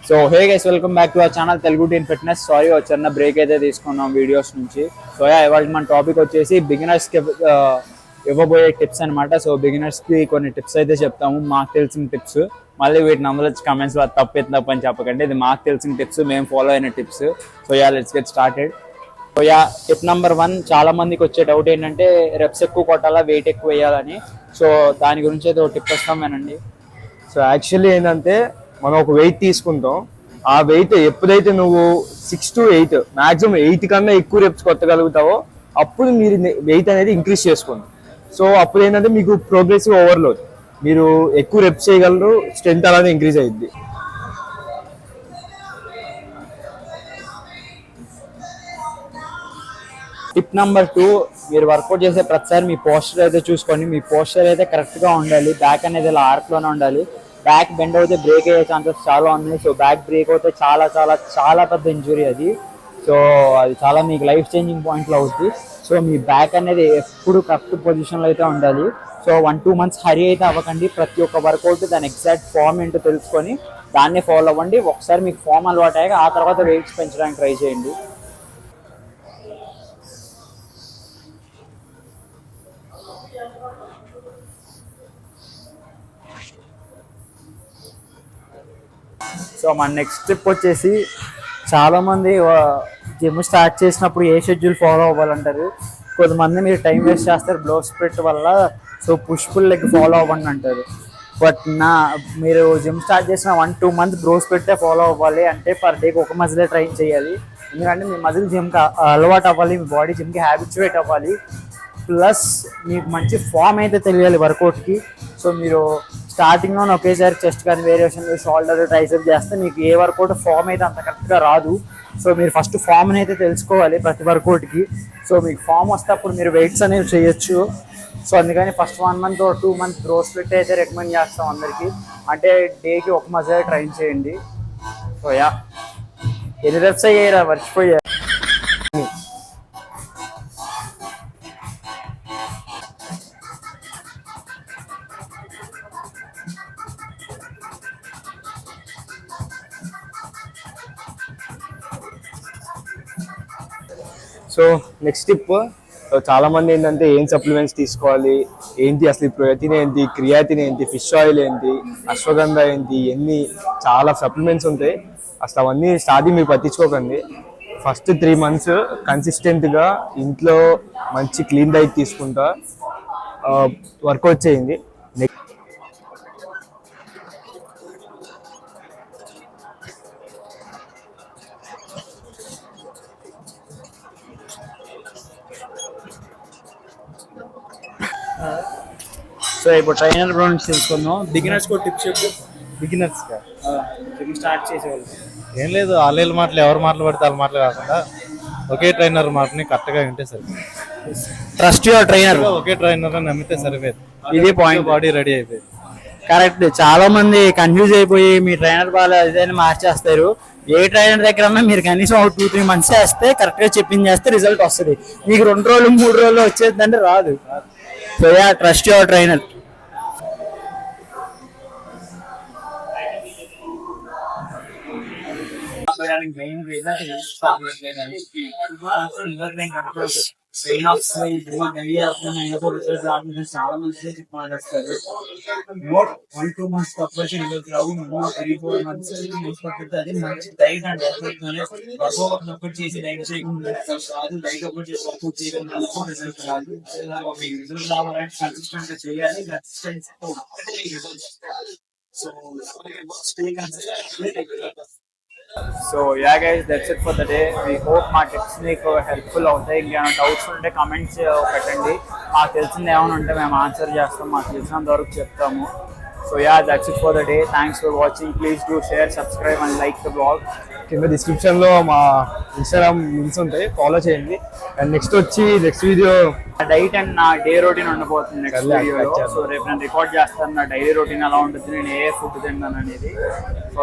So hey guys, welcome back to our channel Telugu teen fitness. Sorry చిన్న break అయితే తీసుకున్నాం videos నుంచి. So ఇవాళ మన టాపిక్ వచ్చేసి బిగినర్స్కి ఇవ్వబోయే టిప్స్ అనమాట. సో బిగినర్స్కి కొన్ని టిప్స్ అయితే చెప్తాము, మాకు తెలిసిన టిప్స్. మళ్ళీ వీటిని అందరూ వచ్చి కమెంట్స్ తప్పని చెప్పకండి, ఇది మాకు తెలిసిన టిప్స్, మేము ఫాలో అయిన tips. So let's get started. So tip number 1, చాలా మందికి వచ్చే డౌట్ ఏంటంటే రెప్స్ ఎక్కువ కొట్టాలా, వెయిట్ ఎక్కువ వేయాలని. సో దాని గురించి అయితే ఒక టిప్ వస్తాం వినండి. సో యాక్చువల్లీ ఏంటంటే మనం ఒక వెయిట్ తీసుకుంటాం, ఆ వెయిట్ ఎప్పుడైతే నువ్వు 6 to 8 మాక్సిమం 8 కన్నా ఎక్కువ రెప్స్ కొట్టగలుగుతావో అప్పుడు మీరు వెయిట్ అనేది ఇంక్రీజ్ చేసుకోండి. సో అప్పుడు ఏంటంటే మీకు ప్రోగ్రెసివ్ ఓవర్లోడ్, మీరు ఎక్కువ రెప్స్ చేయగలరు, స్ట్రెంత్ అలానే ఇంక్రీజ్ అయ్యింది. టిప్ నెంబర్ 2, మీరు వర్కౌట్ చేసే ప్రతిసారి మీ పోస్చర్ అయితే చూసుకోండి. మీ పోస్చర్ అయితే కరెక్ట్గా ఉండాలి, బ్యాక్ అనేది ఇలా ఆర్క్లోనే ఉండాలి. బ్యాక్ బెండ్ అయితే బ్రేక్ అయ్యే ఛాన్సెస్ చాలా ఉన్నాయి. సో బ్యాక్ బ్రేక్ అయితే చాలా చాలా చాలా పెద్ద ఇంజురీ అది. సో అది చాలా మీకు లైఫ్ చేంజింగ్ పాయింట్లో అవుతుంది. సో మీ బ్యాక్ అనేది ఎప్పుడు కరెక్ట్ పొజిషన్లో అయితే ఉండాలి. సో 1-2 months హరీ అయితే అవ్వకండి. ప్రతి ఒక్క వర్కౌట్ దాని ఎగ్జాక్ట్ ఫామ్ ఏంటో తెలుసుకొని దాన్నే ఫాలో అవ్వండి. ఒకసారి మీకు ఫామ్ అలవాటు అయ్యాక ఆ తర్వాత వెయిట్స్ పెంచడానికి ట్రై చేయండి. సో మన నెక్స్ట్ స్టెప్ వచ్చేసి, చాలామంది జిమ్ స్టార్ట్ చేసినప్పుడు ఏ షెడ్యూల్ ఫాలో అవ్వాలంటారు. కొంతమంది మీరు టైం వేస్ట్ చేస్తారు బ్లో స్ప్లిట్ వల్ల, so push pull leg follow అవ్వండి అంటారు. బట్ మీరు జిమ్ స్టార్ట్ చేసిన 1-2 months బ్రో స్ప్లిట్టే ఫాలో అవ్వాలి. అంటే పర్ డేకి ఒక మజిలే ట్రైన్ చేయాలి. ఎందుకంటే మీ మజిల్ జిమ్కి అలవాటు అవ్వాలి, మీ బాడీ జిమ్కి హ్యాబిచువేట్ అవ్వాలి. ప్లస్ మీకు మంచి ఫామ్ అయితే తెలియాలి వర్కౌట్కి. సో మీరు స్టార్టింగ్లో ఒకేసారి చెస్ట్ కానీ వేరియేషన్, షోల్డర్, ట్రైసెప్ చేస్తే మీకు ఏ వర్కౌట్ ఫామ్ అయితే అంత కరెక్ట్గా రాదు. సో మీరు ఫస్ట్ ఫామ్ని అయితే తెలుసుకోవాలి ప్రతి వర్కౌట్కి. సో మీకు ఫామ్ వస్తే అప్పుడు మీరు వెయిట్స్ అనేవి చేయొచ్చు. సో అందుకని first 1 month or 2 months bro split అయితే రికమెండ్ చేస్తాం అందరికీ. అంటే డేకి ఒక మజిల్ ట్రైన్ చేయండి. సో ఎన్ని రెప్స్ అయ్యారా మర్చిపోయా. సో నెక్స్ట్ టిప్, చాలా మంది ఏంటంటే ఏం సప్లిమెంట్స్ తీసుకోవాలి, ఏంటి అసలు ప్రోటీన్ ఏంటి, క్రియాటిన్ ఏంటి, ఫిష్ ఆయిల్ ఏంటి, అశ్వగంధ ఏంటి, ఎన్ని చాలా సప్లిమెంట్స్ ఉంటాయి. అసలు అవన్నీ స్టార్టింగ్ మీరు పట్టించుకోకండి. ఫస్ట్ 3 months కన్సిస్టెంట్గా ఇంట్లో మంచి క్లీన్ డైట్ తీసుకుంటా వర్కౌట్ చేయండి. సో ఇప్పుడు ట్రైనర్ గురించి తెలుసుకుందాం. బిగినర్స్ కూడా టిప్స్ చెప్పు. బిగినర్స్ జిమ్ స్టార్ట్ చేసేవాళ్ళు ఏం లేదు, వాళ్ళ మాటలు ఎవరు మాటలు పడితే వాళ్ళ మాటలు కాకుండా ఒకే ట్రైనర్ మాటని కరెక్ట్గా వింటే సరిపోయింది. Trust your trainer, okay trainer నమ్మితే సరిపోయింది. ఇది పాయింట్. బాడీ రెడీ అయిపోయింది. కరెక్ట్. చాలా మంది కన్ఫ్యూజ్ అయిపోయి మీ ట్రైనర్ బాగా ఏదైనా మార్చేస్తారు. ఏ ట్రైనర్ దగ్గర ఉన్నా మీరు కనీసం 2-3 months చేస్తే కరెక్ట్గా చెప్పింది చేస్తే రిజల్ట్ వస్తుంది. మీకు 2 రోజులు 3 రోజులు వచ్చేదంటే రాదు. So trust your trainer. Main reason is pain of sleep, చాలా మంది మాట్లాడతారు. 1-2 months తప్పేసి 3-4 months అది మంచి డైట్ అండ్ వర్కౌట్ చేసి డైట్ చేయకుండా కాదు, డైట్ ఒకటి చేసి వర్కౌట్ చేయకుండా రిజల్ట్ రాదు. రిజల్ట్ రావాలంటే కన్సిస్టెంట్ గా చేయాలి. So so guys, that's it for the day. We hope మా టిప్స్ మీకు హెల్ప్ఫుల్ అవుతాయి. ఇంకేమైనా డౌట్స్ ఉంటే కమెంట్స్ పెట్టండి. మాకు తెలిసింది ఏమైనా ఉంటే మేము ఆన్సర్ చేస్తాం, మాకు తెలిసినంత వరకు చెప్తాము. So that's it for the day. Thanks for watching. Please do share, subscribe and like the blog. కింద డిస్క్రిప్షన్లో మా ఇన్స్టాగ్రామ్ లింక్స్ ఉంటాయి, ఫాలో చేయండి. And next video diet and నా డే రొటీన్ ఉండబోతుంది నెక్స్ట్ వీడియోలో. సో రేపు నేను రికార్డ్ చేస్తాను నా డైలీ రొటీన్ ఎలా ఉంటుంది, నేను ఏ ఫుడ్ తిన్నాను అనేది. సో